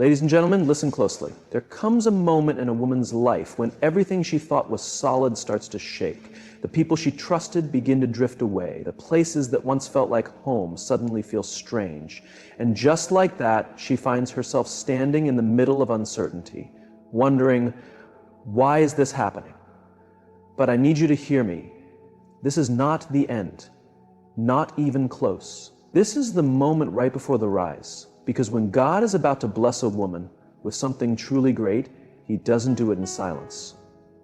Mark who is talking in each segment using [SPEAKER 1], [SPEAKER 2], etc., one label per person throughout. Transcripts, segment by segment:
[SPEAKER 1] Ladies and gentlemen, listen closely. There comes a moment in a woman's life when everything she thought was solid starts to shake. The people she trusted begin to drift away. The places that once felt like home suddenly feel strange. And just like that, she finds herself standing in the middle of uncertainty, wondering, why is this happening? But I need you to hear me. This is not the end, not even close. This is the moment right before the rise, because when God is about to bless a woman with something truly great, He doesn't do it in silence.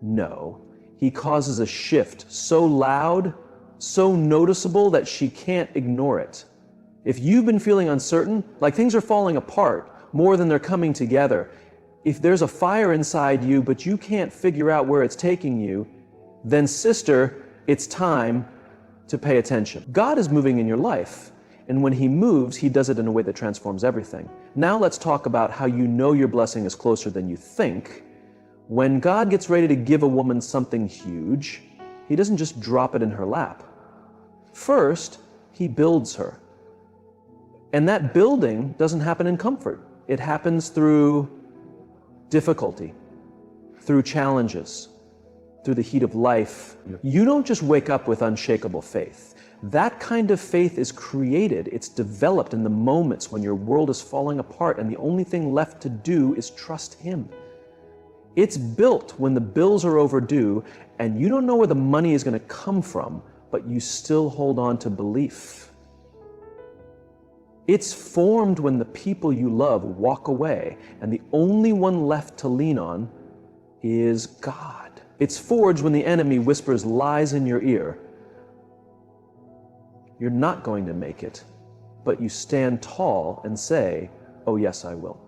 [SPEAKER 1] No, He causes a shift so loud, so noticeable that she can't ignore it. If you've been feeling uncertain, like things are falling apart more than they're coming together, if there's a fire inside you but you can't figure out where it's taking you, then sister, it's time to pay attention. God is moving in your life, and when He moves, He does it in a way that transforms everything. Now let's talk about how you know your blessing is closer than you think. When God gets ready to give a woman something huge, He doesn't just drop it in her lap. First, He builds her. And that building doesn't happen in comfort. It happens through difficulty, through challenges, through the heat of life. You don't just wake up with unshakable faith. That kind of faith is created, it's developed in the moments when your world is falling apart and the only thing left to do is trust Him. It's built when the bills are overdue and you don't know where the money is going to come from, but you still hold on to belief. It's formed when the people you love walk away and the only one left to lean on is God. It's forged when the enemy whispers lies in your ear. You're not going to make it, but you stand tall and say, oh yes, I will.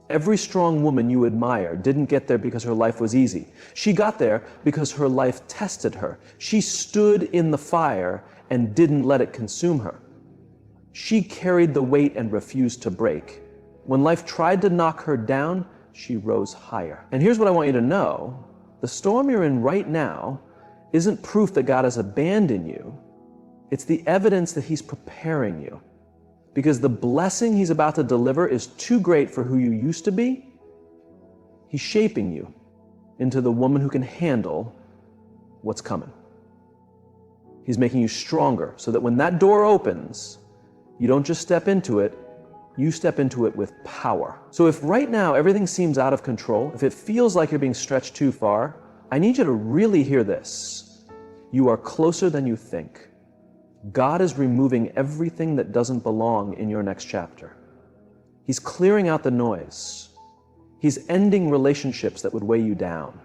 [SPEAKER 1] Every strong woman you admire didn't get there because her life was easy. She got there because her life tested her. She stood in the fire and didn't let it consume her. She carried the weight and refused to break. When life tried to knock her down, she rose higher. And here's what I want you to know. The storm you're in right now isn't proof that God has abandoned you. It's the evidence that He's preparing you. Because the blessing He's about to deliver is too great for who you used to be. He's shaping you into the woman who can handle what's coming. He's making you stronger so that when that door opens, you don't just step into it, you step into it with power. So if right now everything seems out of control, if it feels like you're being stretched too far, I need you to really hear this. You are closer than you think. God is removing everything that doesn't belong in your next chapter. He's clearing out the noise. He's ending relationships that would weigh you down.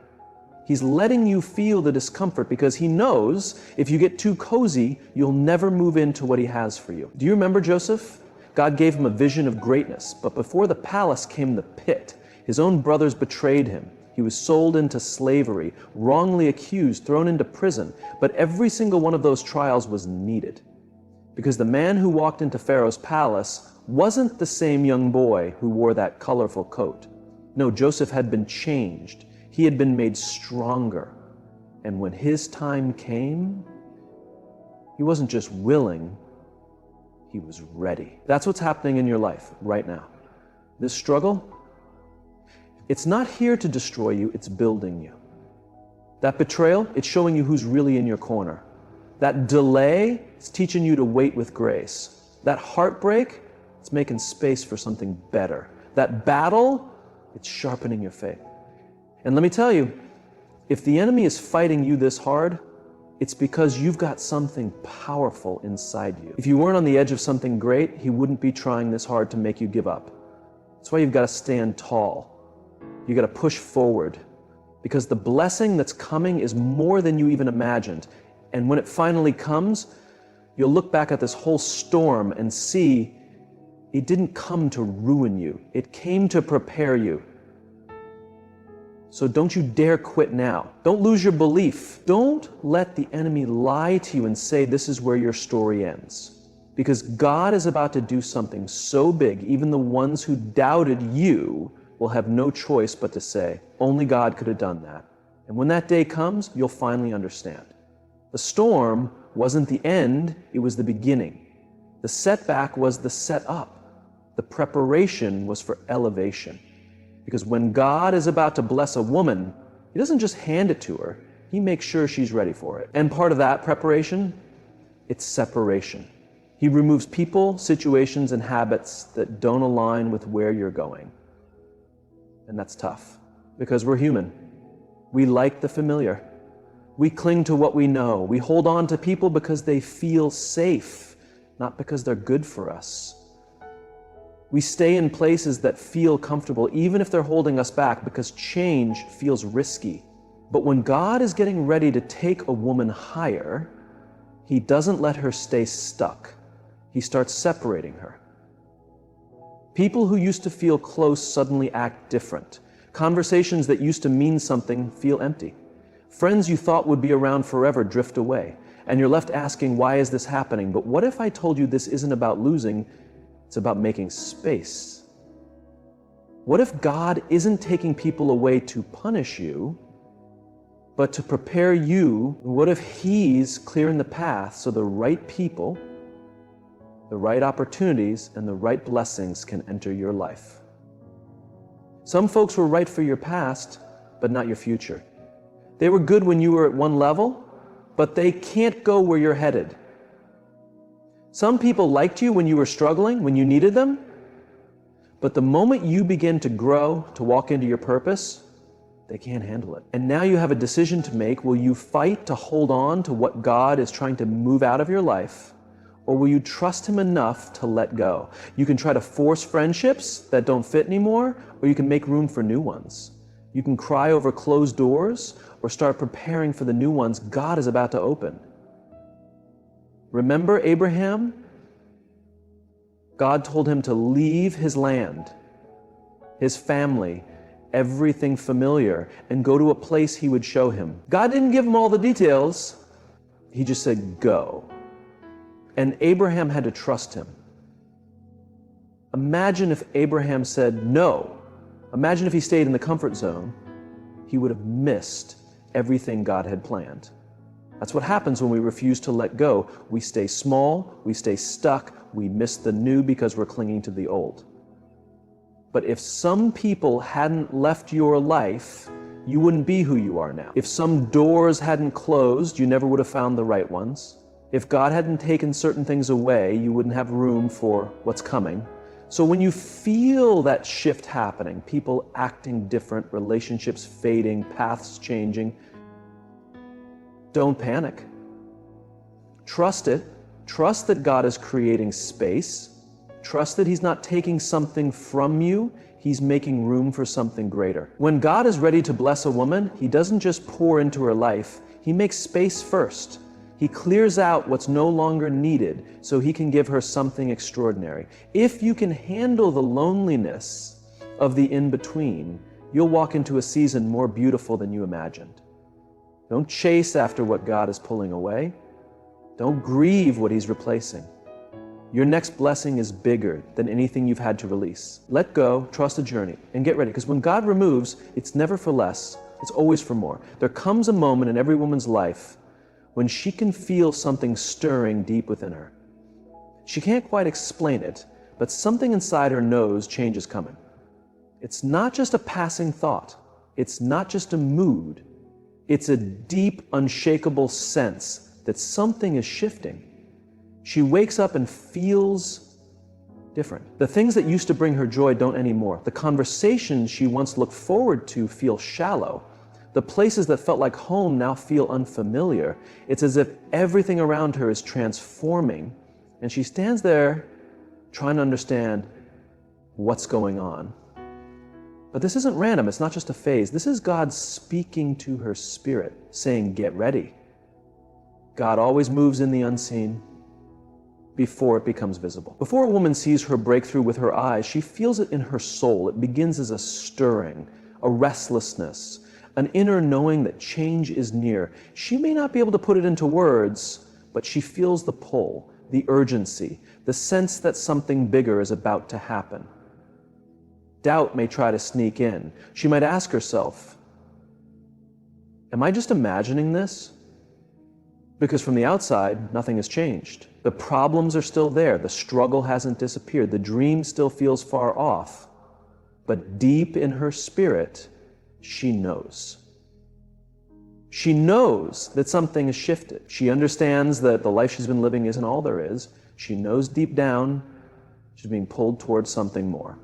[SPEAKER 1] He's letting you feel the discomfort because He knows if you get too cozy, you'll never move into what He has for you. Do you remember Joseph? God gave him a vision of greatness, but before the palace came the pit. His own brothers betrayed him. He was sold into slavery, wrongly accused, thrown into prison. But every single one of those trials was needed. Because the man who walked into Pharaoh's palace wasn't the same young boy who wore that colorful coat. No, Joseph had been changed. He had been made stronger. And when his time came, he wasn't just willing, he was ready. That's what's happening in your life right now. This struggle, it's not here to destroy you, it's building you. That betrayal, it's showing you who's really in your corner. That delay, it's teaching you to wait with grace. That heartbreak, it's making space for something better. That battle, it's sharpening your faith. And let me tell you, if the enemy is fighting you this hard, it's because you've got something powerful inside you. If you weren't on the edge of something great, he wouldn't be trying this hard to make you give up. That's why you've got to stand tall. You've got to push forward, because the blessing that's coming is more than you even imagined. And when it finally comes, you'll look back at this whole storm and see it didn't come to ruin you. It came to prepare you. So don't you dare quit now. Don't lose your belief. Don't let the enemy lie to you and say this is where your story ends. Because God is about to do something so big, even the ones who doubted you will have no choice but to say, only God could have done that. And when that day comes, you'll finally understand. The storm wasn't the end, it was the beginning. The setback was the setup. The preparation was for elevation. Because when God is about to bless a woman, He doesn't just hand it to her, He makes sure she's ready for it. And part of that preparation, it's separation. He removes people, situations, and habits that don't align with where you're going. And that's tough, because we're human. We like the familiar. We cling to what we know. We hold on to people because they feel safe, not because they're good for us. We stay in places that feel comfortable, even if they're holding us back, because change feels risky. But when God is getting ready to take a woman higher, He doesn't let her stay stuck. He starts separating her. People who used to feel close suddenly act different. Conversations that used to mean something feel empty. Friends you thought would be around forever drift away, and you're left asking, why is this happening? But what if I told you this isn't about losing, it's about making space? What if God isn't taking people away to punish you, but to prepare you? What if He's clearing the path so the right people, the right opportunities, and the right blessings can enter your life? Some folks were right for your past, but not your future. They were good when you were at one level, but they can't go where you're headed. Some people liked you when you were struggling, when you needed them, but the moment you begin to grow, to walk into your purpose, they can't handle it. And now you have a decision to make. Will you fight to hold on to what God is trying to move out of your life, or will you trust Him enough to let go? You can try to force friendships that don't fit anymore, or you can make room for new ones. You can cry over closed doors, or start preparing for the new ones God is about to open. Remember Abraham? God told him to leave his land, his family, everything familiar, and go to a place He would show him. God didn't give him all the details. He just said, go. And Abraham had to trust Him. Imagine if Abraham said no. Imagine if he stayed in the comfort zone. He would have missed everything God had planned. That's what happens when we refuse to let go. We stay small, we stay stuck, we miss the new because we're clinging to the old. But if some people hadn't left your life, you wouldn't be who you are now. If some doors hadn't closed, you never would have found the right ones. If God hadn't taken certain things away, you wouldn't have room for what's coming. So when you feel that shift happening, people acting different, relationships fading, paths changing, don't panic. Trust it. Trust that God is creating space. Trust that He's not taking something from you. He's making room for something greater. When God is ready to bless a woman, He doesn't just pour into her life. He makes space first. He clears out what's no longer needed so He can give her something extraordinary. If you can handle the loneliness of the in-between, you'll walk into a season more beautiful than you imagined. Don't chase after what God is pulling away. Don't grieve what He's replacing. Your next blessing is bigger than anything you've had to release. Let go, trust the journey, and get ready. Because when God removes, it's never for less. It's always for more. There comes a moment in every woman's life when she can feel something stirring deep within her. She can't quite explain it, but something inside her knows change is coming. It's not just a passing thought. It's not just a mood. It's a deep, unshakable sense that something is shifting. She wakes up and feels different. The things that used to bring her joy don't anymore. The conversations she once looked forward to feel shallow. The places that felt like home now feel unfamiliar. It's as if everything around her is transforming, and she stands there trying to understand what's going on. But this isn't random. It's not just a phase. This is God speaking to her spirit, saying, get ready. God always moves in the unseen before it becomes visible. Before a woman sees her breakthrough with her eyes, she feels it in her soul. It begins as a stirring, a restlessness, an inner knowing that change is near. She may not be able to put it into words, but she feels the pull, the urgency, the sense that something bigger is about to happen. Doubt may try to sneak in. She might ask herself, am I just imagining this? Because from the outside, nothing has changed. The problems are still there. The struggle hasn't disappeared. The dream still feels far off. But deep in her spirit, she knows. She knows that something has shifted. She understands that the life she's been living isn't all there is. She knows deep down she's being pulled towards something more.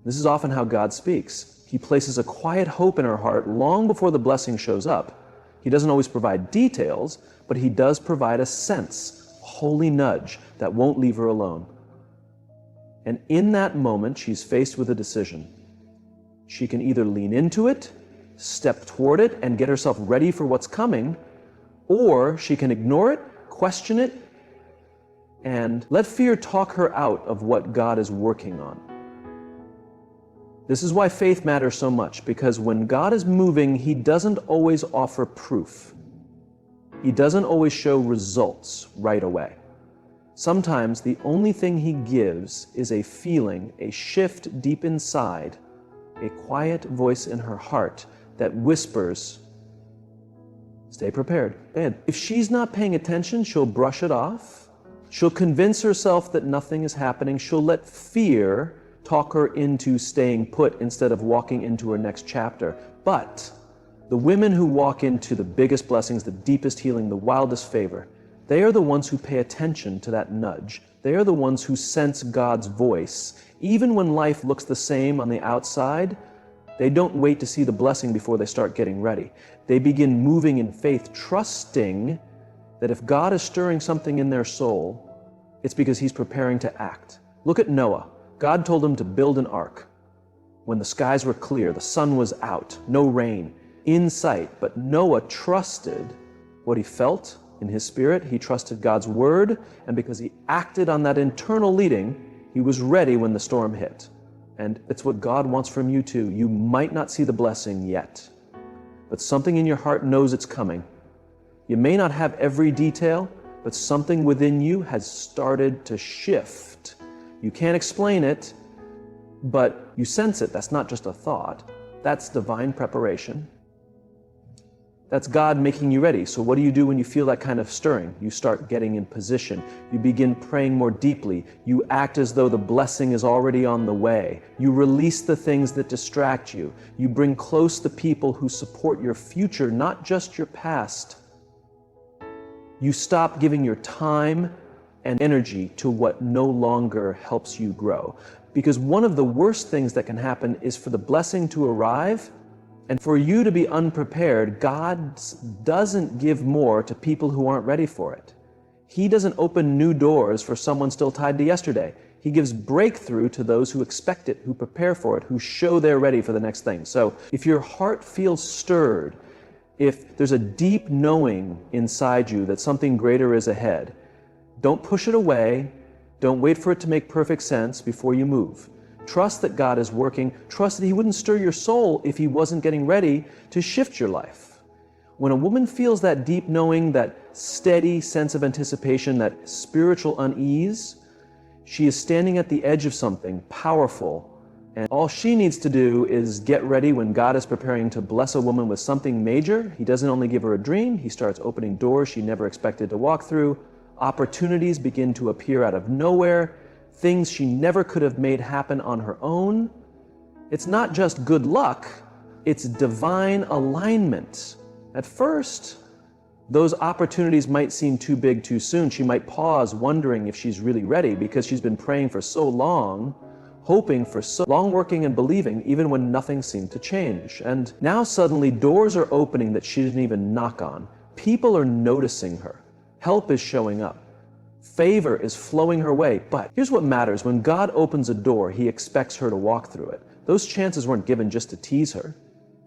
[SPEAKER 1] This is often how God speaks. He places a quiet hope in her heart long before the blessing shows up. He doesn't always provide details, but he does provide a sense, a holy nudge that won't leave her alone. And in that moment, she's faced with a decision. She can either lean into it, step toward it, and get herself ready for what's coming, or she can ignore it, question it, and let fear talk her out of what God is working on. This is why faith matters so much, because when God is moving, he doesn't always offer proof. He doesn't always show results right away. Sometimes the only thing he gives is a feeling, a shift deep inside, a quiet voice in her heart that whispers, stay prepared. And if she's not paying attention, she'll brush it off. She'll convince herself that nothing is happening. She'll let fear talk her into staying put instead of walking into her next chapter. But the women who walk into the biggest blessings, the deepest healing, the wildest favor, they are the ones who pay attention to that nudge. They are the ones who sense God's voice. Even when life looks the same on the outside, they don't wait to see the blessing before they start getting ready. They begin moving in faith, trusting that if God is stirring something in their soul, it's because he's preparing to act. Look at Noah. God told him to build an ark. When the skies were clear, the sun was out, no rain in sight, but Noah trusted what he felt in his spirit. He trusted God's word, and because he acted on that internal leading, he was ready when the storm hit. And it's what God wants from you too. You might not see the blessing yet, but something in your heart knows it's coming. You may not have every detail, but something within you has started to shift. You can't explain it, but you sense it. That's not just a thought. That's divine preparation. That's God making you ready. So what do you do when you feel that kind of stirring? You start getting in position. You begin praying more deeply. You act as though the blessing is already on the way. You release the things that distract you. You bring close the people who support your future, not just your past. You stop giving your time and energy to what no longer helps you grow. Because one of the worst things that can happen is for the blessing to arrive and for you to be unprepared. God doesn't give more to people who aren't ready for it. He doesn't open new doors for someone still tied to yesterday. He gives breakthrough to those who expect it, who prepare for it, who show they're ready for the next thing. So if your heart feels stirred, if there's a deep knowing inside you that something greater is ahead, don't push it away. Don't wait for it to make perfect sense before you move. Trust that God is working. Trust that he wouldn't stir your soul if he wasn't getting ready to shift your life. When a woman feels that deep knowing, that steady sense of anticipation, that spiritual unease, she is standing at the edge of something powerful. And all she needs to do is get ready when God is preparing to bless a woman with something major. He doesn't only give her a dream, he starts opening doors she never expected to walk through. Opportunities begin to appear out of nowhere, things she never could have made happen on her own. It's not just good luck, it's divine alignment. At first, those opportunities might seem too big too soon. She might pause wondering if she's really ready because she's been praying for so long, hoping for so long, working and believing even when nothing seemed to change. And now suddenly doors are opening that she didn't even knock on. People are noticing her. Help is showing up. Favor is flowing her way. But here's what matters. When God opens a door, he expects her to walk through it. Those chances weren't given just to tease her.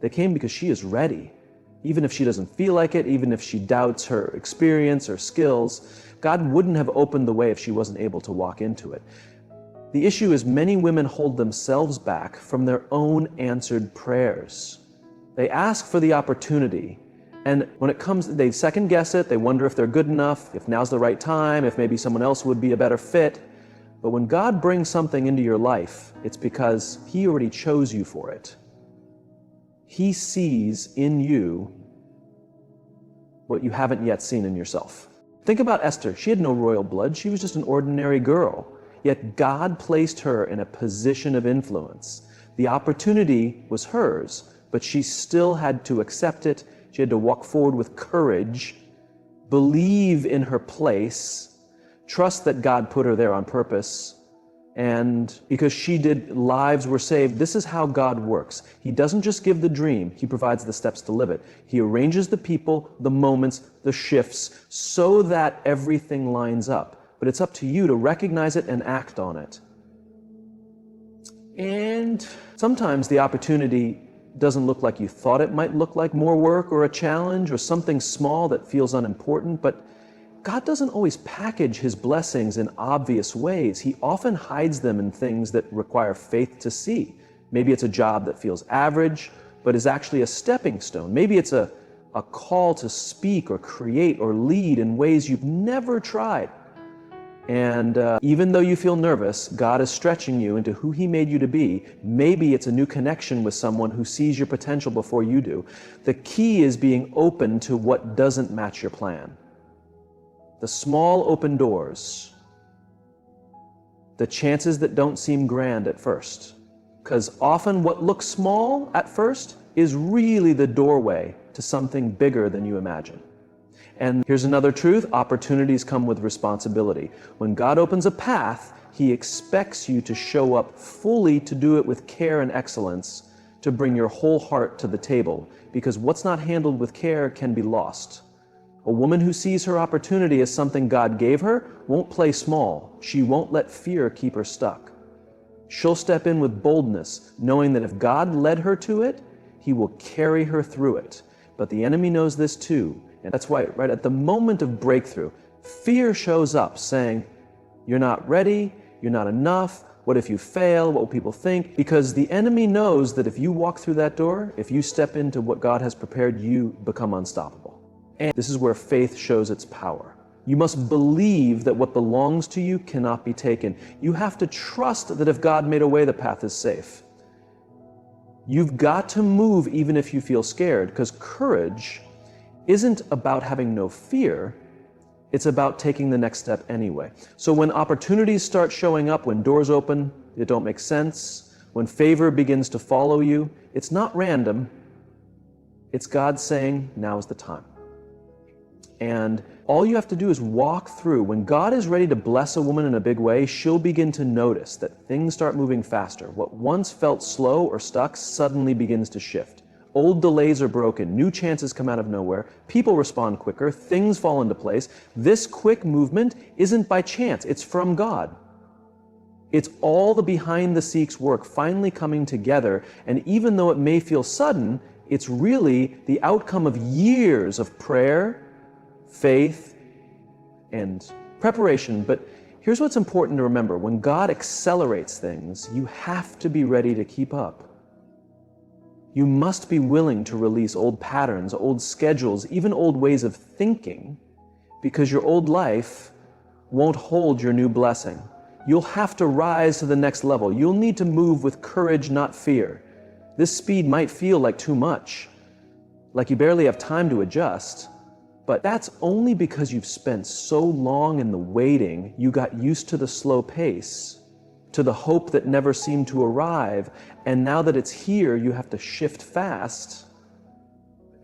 [SPEAKER 1] They came because she is ready. Even if she doesn't feel like it, even if she doubts her experience or skills, God wouldn't have opened the way if she wasn't able to walk into it. The issue is many women hold themselves back from their own answered prayers. They ask for the opportunity, and when it comes, they second guess it, they wonder if they're good enough, if now's the right time, if maybe someone else would be a better fit. But when God brings something into your life, it's because he already chose you for it. He sees in you what you haven't yet seen in yourself. Think about Esther. She had no royal blood. She was just an ordinary girl. Yet God placed her in a position of influence. The opportunity was hers, but she still had to accept it. She had to walk forward with courage, believe in her place, trust that God put her there on purpose. And because she did, lives were saved. This is how God works. He doesn't just give the dream, He provides the steps to live it. He arranges the people, the moments, the shifts, so that everything lines up. But it's up to you to recognize it and act on it. And sometimes the opportunity doesn't look like you thought it might look like, more work or a challenge or something small that feels unimportant, but God doesn't always package His blessings in obvious ways. He often hides them in things that require faith to see. Maybe it's a job that feels average, but is actually a stepping stone. Maybe it's a call to speak or create or lead in ways you've never tried. And even though you feel nervous, God is stretching you into who He made you to be. Maybe it's a new connection with someone who sees your potential before you do. The key is being open to what doesn't match your plan. The small open doors, the chances that don't seem grand at first. Because often what looks small at first is really the doorway to something bigger than you imagine. And here's another truth: opportunities come with responsibility. When God opens a path, He expects you to show up fully, to do it with care and excellence, to bring your whole heart to the table. Because what's not handled with care can be lost. A woman who sees her opportunity as something God gave her won't play small. She won't let fear keep her stuck. She'll step in with boldness, knowing that if God led her to it, He will carry her through it. But the enemy knows this too. And that's why, right at the moment of breakthrough, fear shows up saying, you're not ready, you're not enough, what if you fail, what will people think? Because the enemy knows that if you walk through that door, if you step into what God has prepared, you become unstoppable. And this is where faith shows its power. You must believe that what belongs to you cannot be taken. You have to trust that if God made a way, the path is safe. You've got to move even if you feel scared, because courage isn't about having no fear, it's about taking the next step anyway. So when opportunities start showing up, when doors open that don't make sense, when favor begins to follow you, it's not random, it's God saying, now is the time. And all you have to do is walk through. When God is ready to bless a woman in a big way, she'll begin to notice that things start moving faster. What once felt slow or stuck suddenly begins to shift. Old delays are broken, new chances come out of nowhere, people respond quicker, things fall into place. This quick movement isn't by chance, it's from God. It's all the behind-the-scenes work finally coming together, and even though it may feel sudden, it's really the outcome of years of prayer, faith, and preparation. But here's what's important to remember: when God accelerates things, you have to be ready to keep up. You must be willing to release old patterns, old schedules, even old ways of thinking, because your old life won't hold your new blessing. You'll have to rise to the next level. You'll need to move with courage, not fear. This speed might feel like too much, like you barely have time to adjust, but that's only because you've spent so long in the waiting, you got used to the slow pace, to the hope that never seemed to arrive, and now that it's here, you have to shift fast.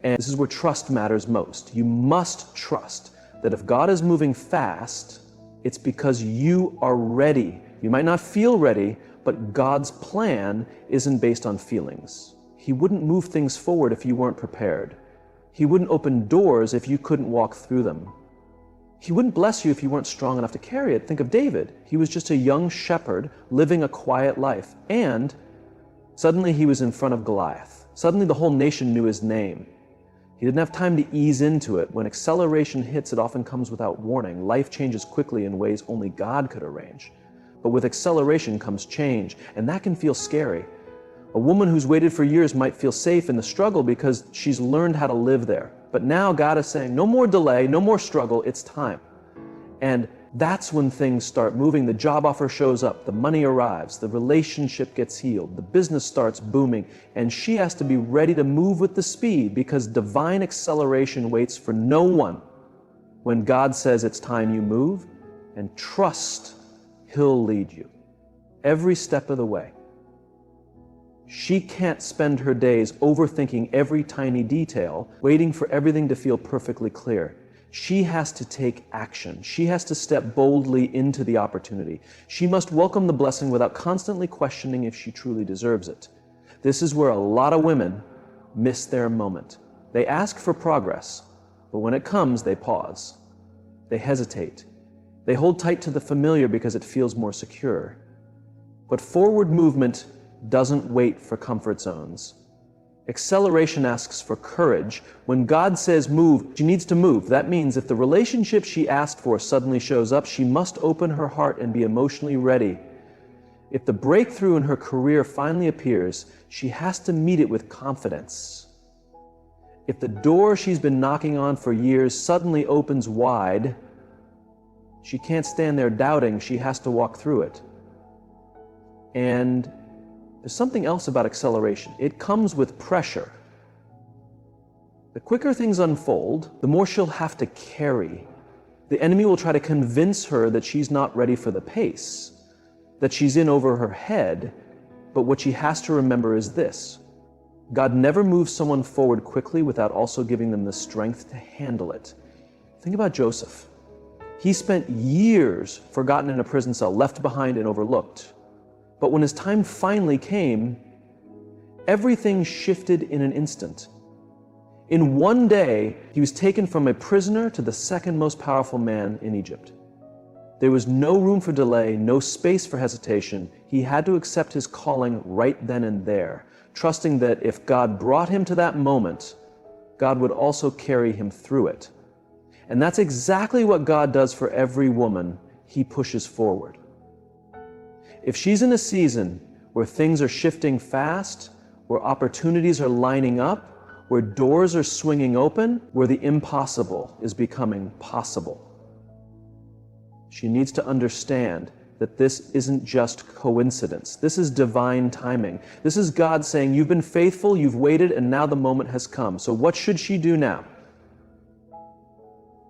[SPEAKER 1] And this is where trust matters most. You must trust that if God is moving fast, it's because you are ready. You might not feel ready, but God's plan isn't based on feelings. He wouldn't move things forward if you weren't prepared. He wouldn't open doors if you couldn't walk through them. He wouldn't bless you if you weren't strong enough to carry it. Think of David. He was just a young shepherd living a quiet life. And suddenly he was in front of Goliath. Suddenly the whole nation knew his name. He didn't have time to ease into it. When acceleration hits, it often comes without warning. Life changes quickly in ways only God could arrange. But with acceleration comes change, and that can feel scary. A woman who's waited for years might feel safe in the struggle because she's learned how to live there. But now God is saying, no more delay, no more struggle, it's time. And That's when things start moving. The job offer shows up, the money arrives, the relationship gets healed, the business starts booming, and she has to be ready to move with the speed because divine acceleration waits for no one. When God says it's time you move, and trust He'll lead you every step of the way. She can't spend her days overthinking every tiny detail, waiting for everything to feel perfectly clear. She has to take action. She has to step boldly into the opportunity. She must welcome the blessing without constantly questioning if she truly deserves it. This is where a lot of women miss their moment. They ask for progress, but when it comes, they pause. They hesitate. They hold tight to the familiar because it feels more secure. But forward movement doesn't wait for comfort zones. Acceleration asks for courage. When God says move, she needs to move. That means if the relationship she asked for suddenly shows up, she must open her heart and be emotionally ready. If the breakthrough in her career finally appears, she has to meet it with confidence. If the door she's been knocking on for years suddenly opens wide, she can't stand there doubting. She has to walk through it. And there's something else about acceleration. It comes with pressure. The quicker things unfold, the more she'll have to carry. The enemy will try to convince her that she's not ready for the pace, that she's in over her head. But what she has to remember is this: God never moves someone forward quickly without also giving them the strength to handle it. Think about Joseph. He spent years forgotten in a prison cell, left behind and overlooked. But when his time finally came, everything shifted in an instant. In one day, he was taken from a prisoner to the second most powerful man in Egypt. There was no room for delay, no space for hesitation. He had to accept his calling right then and there, trusting that if God brought him to that moment, God would also carry him through it. And that's exactly what God does for every woman He pushes forward. If she's in a season where things are shifting fast, where opportunities are lining up, where doors are swinging open, where the impossible is becoming possible, she needs to understand that this isn't just coincidence. This is divine timing. This is God saying, you've been faithful, you've waited, and now the moment has come. So what should she do now?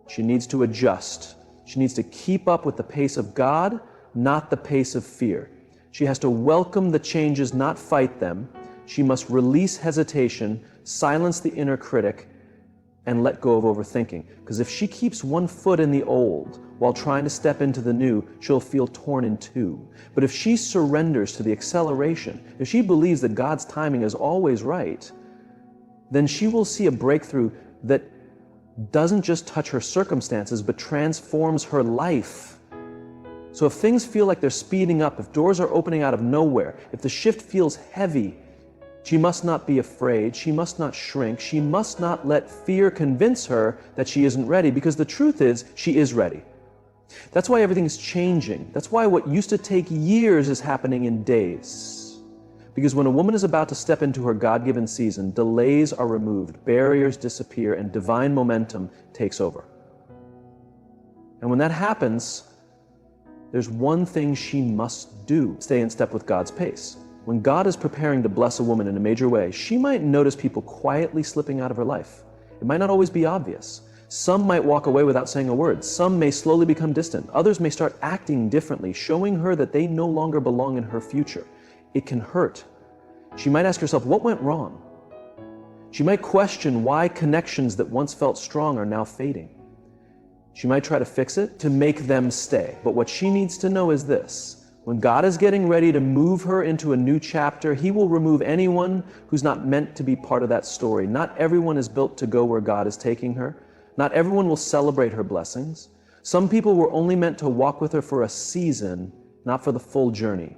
[SPEAKER 1] She needs to adjust. She needs to keep up with the pace of God, not the pace of fear. She has to welcome the changes, not fight them. She must release hesitation, silence the inner critic, and let go of overthinking. Because if she keeps one foot in the old while trying to step into the new, she'll feel torn in two. But if she surrenders to the acceleration, if she believes that God's timing is always right, then she will see a breakthrough that doesn't just touch her circumstances, but transforms her life. So if things feel like they're speeding up, if doors are opening out of nowhere, if the shift feels heavy, she must not be afraid, she must not shrink, she must not let fear convince her that she isn't ready, because the truth is, she is ready. That's why everything's changing. That's why what used to take years is happening in days. Because when a woman is about to step into her God-given season, delays are removed, barriers disappear, and divine momentum takes over. And when that happens, there's one thing she must do: stay in step with God's pace. When God is preparing to bless a woman in a major way, she might notice people quietly slipping out of her life. It might not always be obvious. Some might walk away without saying a word. Some may slowly become distant. Others may start acting differently, showing her that they no longer belong in her future. It can hurt. She might ask herself, what went wrong? She might question why connections that once felt strong are now fading. She might try to fix it to make them stay. But what she needs to know is this: when God is getting ready to move her into a new chapter, He will remove anyone who's not meant to be part of that story. Not everyone is built to go where God is taking her. Not everyone will celebrate her blessings. Some people were only meant to walk with her for a season, not for the full journey.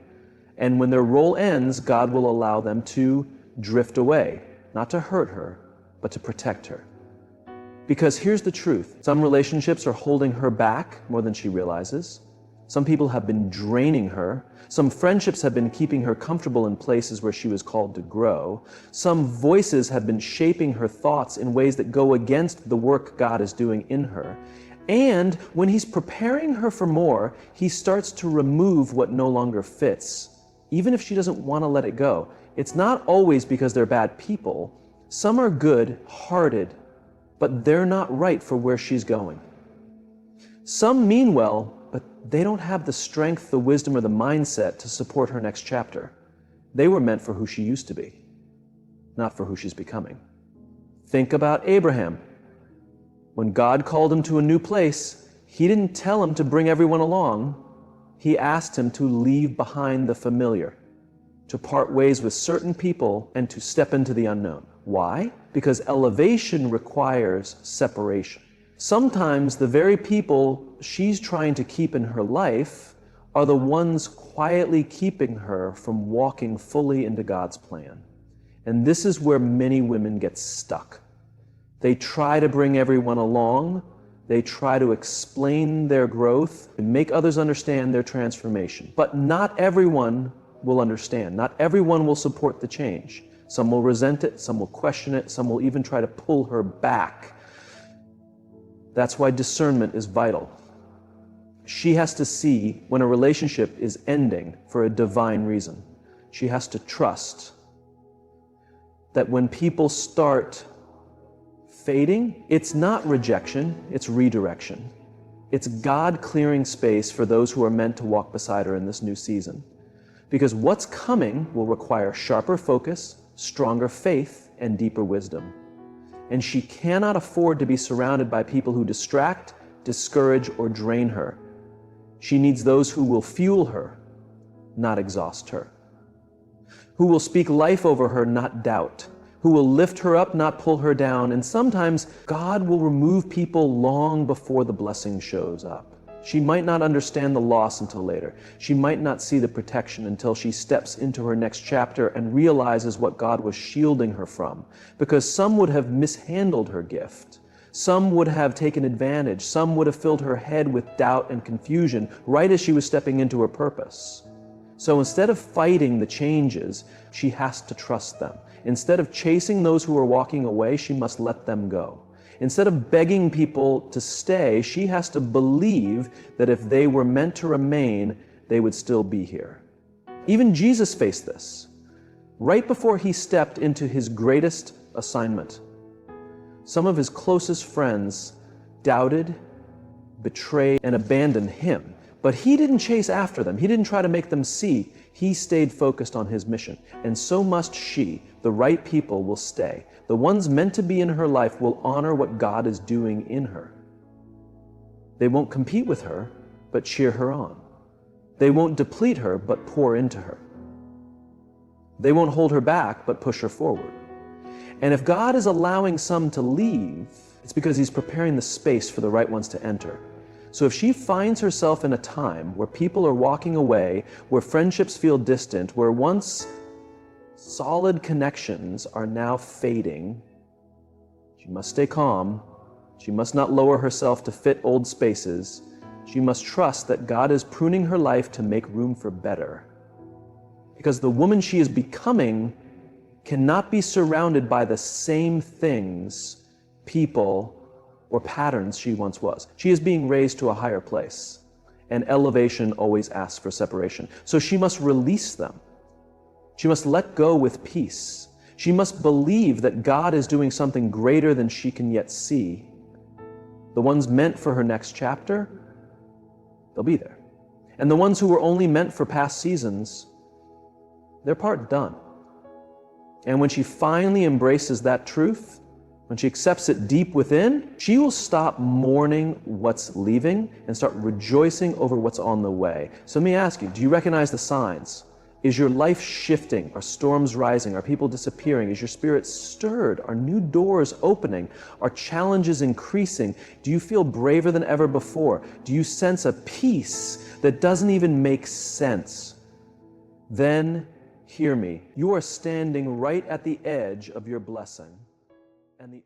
[SPEAKER 1] And when their role ends, God will allow them to drift away, not to hurt her, but to protect her. Because here's the truth: some relationships are holding her back more than she realizes. Some people have been draining her. Some friendships have been keeping her comfortable in places where she was called to grow. Some voices have been shaping her thoughts in ways that go against the work God is doing in her. And when he's preparing her for more, he starts to remove what no longer fits, even if she doesn't want to let it go. It's not always because they're bad people. Some are good-hearted, but they're not right for where she's going. Some mean well, but they don't have the strength, the wisdom, or the mindset to support her next chapter. They were meant for who she used to be, not for who she's becoming. Think about Abraham. When God called him to a new place, he didn't tell him to bring everyone along. He asked him to leave behind the familiar, to part ways with certain people, and to step into the unknown. Why? Because elevation requires separation. Sometimes the very people she's trying to keep in her life are the ones quietly keeping her from walking fully into God's plan. And this is where many women get stuck. They try to bring everyone along. They try to explain their growth and make others understand their transformation. But not everyone will understand. Not everyone will support the change. Some will resent it, some will question it, some will even try to pull her back. That's why discernment is vital. She has to see when a relationship is ending for a divine reason. She has to trust that when people start fading, it's not rejection, it's redirection. It's God clearing space for those who are meant to walk beside her in this new season. Because what's coming will require sharper focus, stronger faith, and deeper wisdom. And she cannot afford to be surrounded by people who distract, discourage, or drain her. She needs those who will fuel her, not exhaust her. Who will speak life over her, not doubt. Who will lift her up, not pull her down. And sometimes God will remove people long before the blessing shows up. She might not understand the loss until later. She might not see the protection until she steps into her next chapter and realizes what God was shielding her from. Because some would have mishandled her gift. Some would have taken advantage. Some would have filled her head with doubt and confusion right as she was stepping into her purpose. So instead of fighting the changes, she has to trust them. Instead of chasing those who are walking away, she must let them go. Instead of begging people to stay, she has to believe that if they were meant to remain, they would still be here. Even Jesus faced this. Right before he stepped into his greatest assignment, some of his closest friends doubted, betrayed, and abandoned him. But he didn't chase after them. He didn't try to make them see. He stayed focused on his mission. And so must she. The right people will stay. The ones meant to be in her life will honor what God is doing in her. They won't compete with her, but cheer her on. They won't deplete her, but pour into her. They won't hold her back, but push her forward. And if God is allowing some to leave, it's because he's preparing the space for the right ones to enter. So if she finds herself in a time where people are walking away, where friendships feel distant, where once solid connections are now fading, she must stay calm. She must not lower herself to fit old spaces. She must trust that God is pruning her life to make room for better. Because the woman she is becoming cannot be surrounded by the same things, people, or patterns she once was. She is being raised to a higher place, and elevation always asks for separation. So she must release them. She must let go with peace. She must believe that God is doing something greater than she can yet see. The ones meant for her next chapter, they'll be there. And the ones who were only meant for past seasons, their part done. And when she finally embraces that truth, when she accepts it deep within, she will stop mourning what's leaving and start rejoicing over what's on the way. So let me ask you, do you recognize the signs? Is your life shifting? Are storms rising? Are people disappearing? Is your spirit stirred? Are new doors opening? Are challenges increasing? Do you feel braver than ever before? Do you sense a peace that doesn't even make sense? Then hear me. You are standing right at the edge of your blessing. And the